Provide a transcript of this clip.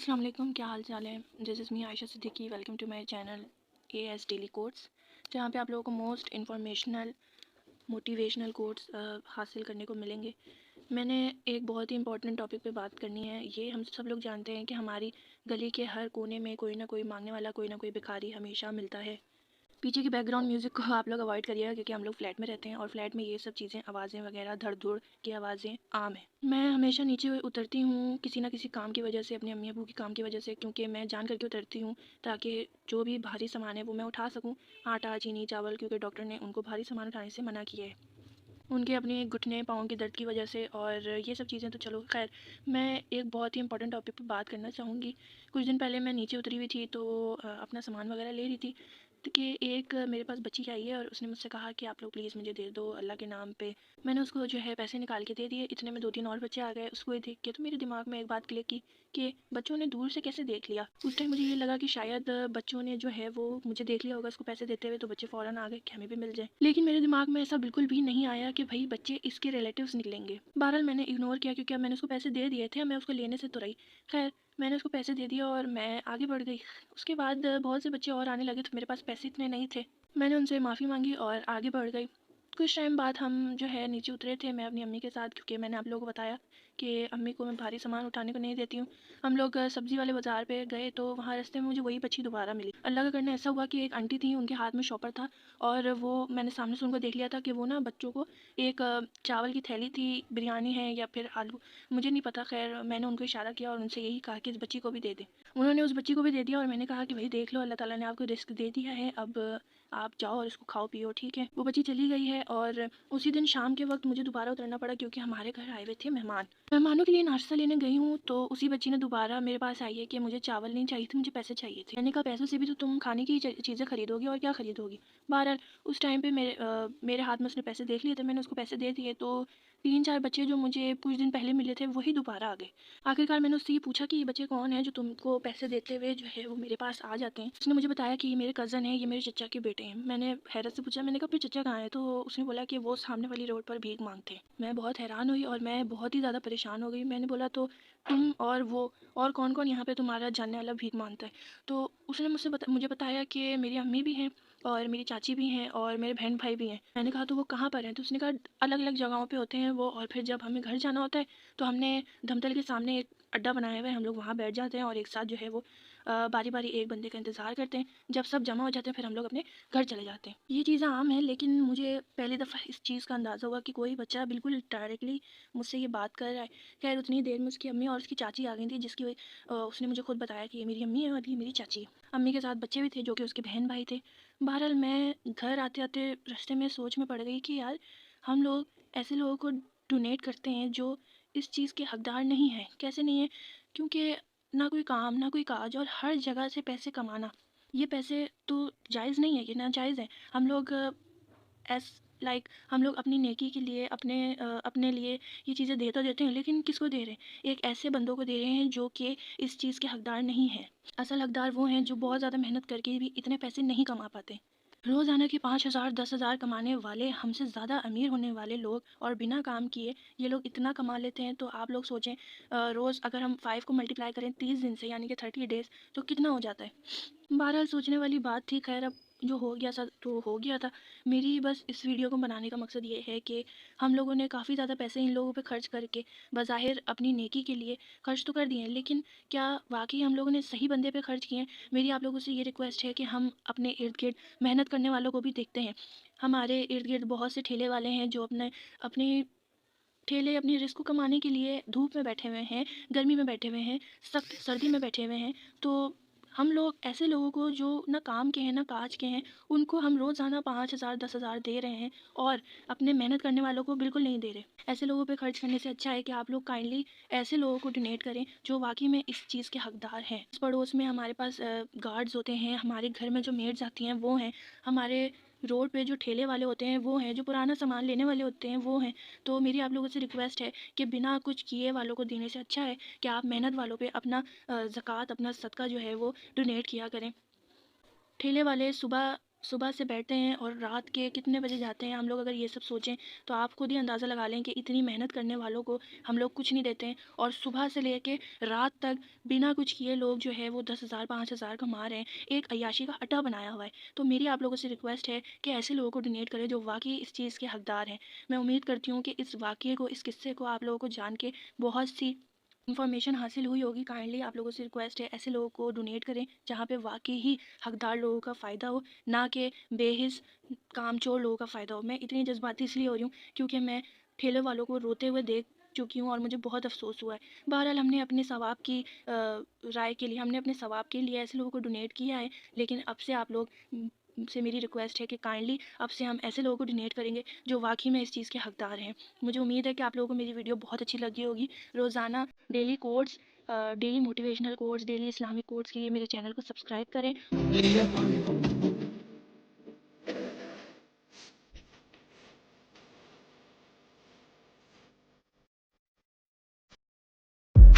अस्सलाम वालेकुम, क्या हाल चाल है। This is me Ayesha Siddiqui. Welcome to my channel AS daily quotes, जहाँ पे आप लोगों को मोस्ट इन्फॉर्मेशनल मोटिवेशनल कोट्स हासिल करने को मिलेंगे। मैंने एक बहुत ही इंपॉर्टेंट टॉपिक पे बात करनी है। ये हम सब लोग जानते हैं कि हमारी गली के हर कोने में कोई ना कोई मांगने वाला, कोई ना कोई भिखारी हमेशा मिलता है। पीछे की बैकग्राउंड म्यूज़िक को आप लोग अवॉइड करिएगा, क्योंकि हम लोग फ्लैट में रहते हैं और फ्लैट में ये सब चीज़ें, आवाज़ें वगैरह, धड़ धुड़ की आवाज़ें आम है। मैं हमेशा नीचे उतरती हूँ किसी ना किसी काम की वजह से, अपने अम्मी अबू के काम की वजह से, क्योंकि मैं जान करके उतरती हूँ ताकि जो भी भारी सामान है वो मैं उठा सकूँ। आटा, चीनी, चावल, क्योंकि डॉक्टर ने उनको भारी सामान उठाने से मना किया है, उनके अपने घुटने पाँव के दर्द की वजह से। और ये सब चीज़ें तो चलो खैर, मैं एक बहुत ही इंपॉर्टेंट टॉपिक पर बात करना चाहूँगी। कुछ दिन पहले मैं नीचे उतरी हुई थी, तो अपना सामान वगैरह ले रही थी कि एक मेरे पास बच्ची आई है और उसने मुझसे कहा कि आप लोग प्लीज़ मुझे दे दो अल्लाह के नाम पे। मैंने उसको जो है पैसे निकाल के दे दिए। इतने में 2-3 और बच्चे आ गए। उसको ये देख के तो मेरे दिमाग में एक बात क्लिक की कि बच्चों ने दूर से कैसे देख लिया। उस टाइम मुझे ये लगा कि शायद बच्चों ने जो है वो मुझे देख लिया होगा उसको पैसे देते हुए, तो बच्चे फ़ौरन आ गए कि हमें भी मिल जाए। लेकिन मेरे दिमाग में ऐसा बिल्कुल भी नहीं आया कि भाई बच्चे इसके रिलेटिव्स निकलेंगे। बहरहाल मैंने इग्नोर किया, क्योंकि अब मैंने उसको पैसे दे दिए थे, मैं उसको लेने से तुरई। खैर, मैंने उसको पैसे दे दिए और मैं आगे बढ़ गई। उसके बाद बहुत से बच्चे और आने लगे, तो मेरे पास पैसे इतने नहीं थे। मैंने उनसे माफ़ी मांगी और आगे बढ़ गई। कुछ टाइम बाद हम जो है नीचे उतरे थे, मैं अपनी अम्मी के साथ, क्योंकि मैंने आप लोगों को बताया कि अम्मी को मैं भारी सामान उठाने को नहीं देती हूँ। हम लोग सब्ज़ी वाले बाज़ार पे गए, तो वहाँ रास्ते में मुझे वही बच्ची दोबारा मिली। अल्लाह का करना ऐसा हुआ कि एक आंटी थी, उनके हाथ में शॉपर था, और वो मैंने सामने से उनको देख लिया था कि वो ना बच्चों को एक चावल की थैली थी, बिरयानी है या फिर आलू, मुझे नहीं पता। खैर, मैंने उनको इशारा किया और उनसे यही कहा कि इस बच्ची को भी दे दें। उन्होंने उस बच्ची को भी दे दिया और मैंने कहा कि भाई देख लो, अल्लाह ताला ने आपको रिस्क दे दिया है, अब आप जाओ और इसको खाओ पियो, ठीक है। वो बच्ची चली गई है और उसी दिन शाम के वक्त मुझे दोबारा उतरना पड़ा, क्योंकि हमारे घर आए हुए थे मेहमान। मेहमानों के लिए नाश्ता लेने गई हूँ, तो उसी बच्ची ने दोबारा मेरे पास आई है कि मुझे चावल नहीं चाहिए थे, मुझे पैसे चाहिए थे। मैंने कहा पैसों से भी तो तुम खाने की चीज़ें खरीदोगी, और क्या खरीदोगी। बहरहाल उस टाइम पे मेरे हाथ में उसने पैसे देख लिए थे, मैंने उसको पैसे दे दिए। तो 3-4 बच्चे जो मुझे कुछ दिन पहले मिले थे वही दोबारा आ गए। आखिरकार मैंने उससे ये पूछा कि ये बच्चे कौन हैं जो तुमको पैसे देते हुए जो है वो मेरे पास आ जाते हैं। उसने मुझे बताया कि ये मेरे कज़न है, ये मेरे चचा के बेटे हैं। मैंने हैरत से पूछा, मैंने कहा फिर चचा कहाँ है, तो उसने बोला कि वो सामने वाली रोड पर भीख मांगते हैं। मैं बहुत हैरान हुई और मैं बहुत ही ज़्यादा परेशान हो गई। मैंने बोला तो तुम और वो और कौन कौन यहाँ पे तुम्हारा जानने वाला भीख मांगता है। तो उसने मुझे बताया कि मेरी अम्मी भी हैं और मेरी चाची भी हैं और मेरे बहन भाई भी हैं। मैंने कहा तो वो कहाँ पर हैं, तो उसने कहा अलग अलग जगहों पे होते हैं वो, और फिर जब हमें घर जाना होता है तो हमने धमतल के सामने एक अड्डा बनाया हुआ है, हम लोग वहाँ बैठ जाते हैं और एक साथ जो है वो बारी बारी एक बंदे का इंतज़ार करते हैं। जब सब जमा हो जाते हैं फिर हम लोग अपने घर चले जाते हैं। ये चीज़ें आम हैं, लेकिन मुझे पहली दफ़ा इस चीज़ का अंदाज़ा हुआ कि कोई बच्चा बिल्कुल डायरेक्टली मुझसे ये बात कर रहा है। खैर, उतनी देर में उसकी अम्मी और उसकी चाची आ गई थी, उसने मुझे खुद बताया कि ये मेरी अम्मी है और ये मेरी चाची है। अम्मी के साथ बच्चे भी थे जो कि उसके बहन भाई थे। बहरहाल मैं घर आते आते रास्ते में सोच में पड़ गई कि यार, हम लोग ऐसे लोगों को डोनेट करते हैं जो इस चीज़ के हकदार नहीं हैं। कैसे नहीं है, क्योंकि ना कोई काम ना कोई काज और हर जगह से पैसे कमाना, ये पैसे तो जायज़ नहीं है, ये नाजायज़ है। हम लोग एस हम लोग अपनी नेकी के लिए अपने लिए ये चीज़ें दे तो देते हैं, लेकिन किसको दे रहे हैं, एक ऐसे बंदों को दे रहे हैं जो कि इस चीज़ के हकदार नहीं है। असल हकदार वो हैं जो बहुत ज़्यादा मेहनत करके भी इतने पैसे नहीं कमा पाते। रोज़ाना के 5,000 10,000 कमाने वाले, हमसे ज़्यादा अमीर होने वाले लोग, और बिना काम किए ये लोग इतना कमा लेते हैं। तो आप लोग सोचें, रोज़ अगर हम 5 को मल्टीप्लाई करें 30 दिन से, यानी कि 30 डेज़, तो कितना हो जाता है। बहरहाल सोचने वाली बात थी। खैर, अब जो हो गया था तो हो गया था। मेरी बस इस वीडियो को बनाने का मकसद ये है कि हम लोगों ने काफ़ी ज़्यादा पैसे इन लोगों पे खर्च करके बज़ाहिर अपनी नेकी के लिए खर्च तो कर दिए हैं, लेकिन क्या वाकई हम लोगों ने सही बंदे पे खर्च किए हैं। मेरी आप लोगों से ये रिक्वेस्ट है कि हम अपने इर्द गिर्द मेहनत करने वालों को भी देखते हैं। हमारे इर्द गिर्द बहुत से ठेले वाले हैं जो अपने ठेले अपनी रिस्क को कमाने के लिए धूप में बैठे हुए हैं, गर्मी में बैठे हुए हैं, सख्त सर्दी में बैठे हुए हैं। तो हम लोग ऐसे लोगों को जो ना काम के हैं ना काज के हैं, उनको हम रोज़ाना 5,000 10,000 दे रहे हैं और अपने मेहनत करने वालों को बिल्कुल नहीं दे रहे। ऐसे लोगों पे खर्च करने से अच्छा है कि आप लोग काइंडली ऐसे लोगों को डोनेट करें जो वाकई में इस चीज़ के हकदार हैं। इस पड़ोस में हमारे पास गार्ड्स होते हैं, हमारे घर में जो मेड्स आती हैं वो हैं, हमारे रोड पे जो ठेले वाले होते हैं वो हैं, जो पुराना सामान लेने वाले होते हैं वो हैं। तो मेरी आप लोगों से रिक्वेस्ट है कि बिना कुछ किए वालों को देने से अच्छा है कि आप मेहनत वालों पे अपना ज़कात, अपना सदका जो है वो डोनेट किया करें। ठेले वाले सुबह صبح سے بیٹھتے ہیں اور رات کے کتنے بجے جاتے ہیں ہم لوگ. اگر یہ سب سوچیں تو آپ خود ہی اندازہ لگا لیں کہ اتنی محنت کرنے والوں کو ہم لوگ کچھ نہیں دیتے ہیں, اور صبح سے لے کے رات تک بنا کچھ کیے لوگ جو ہے وہ 10,000 5,000 کما رہے ہیں, ایک عیاشی کا اڈا بنایا ہوا ہے. تو میری آپ لوگوں سے ریکویسٹ ہے کہ ایسے لوگوں کو ڈونیٹ کریں جو واقعی اس چیز کے حقدار ہیں. میں امید کرتی ہوں کہ اس واقعے کو, اس قصے کو آپ لوگوں کو جان کے بہت سی انفارمیشن حاصل ہوئی ہوگی. کائنڈلی آپ لوگوں سے ریکویسٹ ہے ایسے لوگوں کو ڈونیٹ کریں جہاں پہ واقعی ہی حقدار لوگوں کا فائدہ ہو, نہ کہ بے حس کام چور لوگوں کا فائدہ ہو. میں اتنی جذباتی اس لیے ہو رہی ہوں کیونکہ میں ٹھیلے والوں کو روتے ہوئے دیکھ چکی ہوں اور مجھے بہت افسوس ہوا ہے. بہرحال ہم نے اپنے ثواب کی رائے کے لیے, ہم نے اپنے ثواب کے لیے ایسے لوگوں کو ڈونیٹ کیا ہے, لیکن اب سے آپ لوگ سے میری ریکویسٹ ہے کہ کائنڈلی اب سے ہم ایسے لوگوں کو ڈونیٹ کریں گے جو واقعی میں اس چیز کے حقدار ہیں. مجھے امید ہے کہ آپ لوگوں کو میری ویڈیو بہت اچھی لگی ہوگی. روزانہ daily quotes, daily motivational quotes, daily Islamic quotes کے لیے میرے چینل کو سبسکرائب کریں.